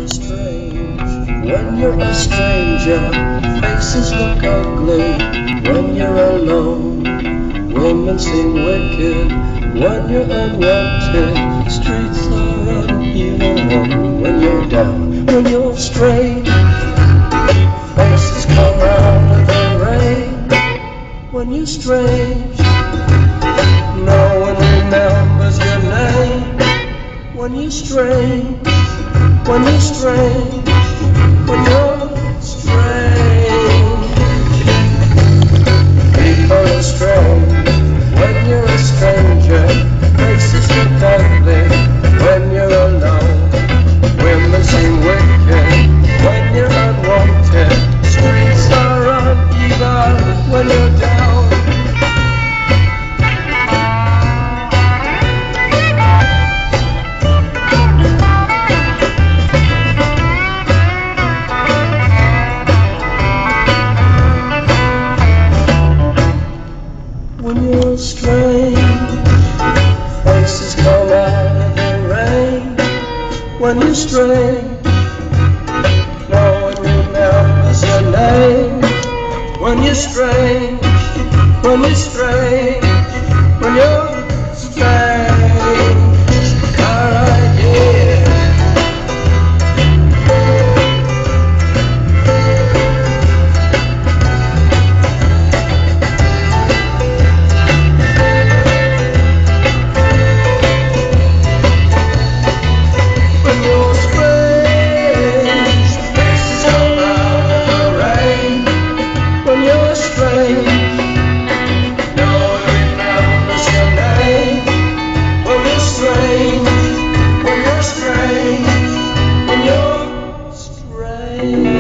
you're strange, when you're a stranger, faces look ugly. When you're alone, women seem wicked. When you're unwanted, streets are uneven. When you're down, when you're strange, faces come out of the rain. When you're strange, no one remembers your name. When you're strange, when you're strange, when you're strange. People are strange when you're a stranger. Faces look ugly when you're alone. Women seem wicked when you're unwanted. Streets are uneven when you're down. When you're strange, faces come out of the rain. When you're strange, no one remembers your name. When you're strange, when you're strange, when you're strange. Alright, yeah. When you're strange, when you're strange.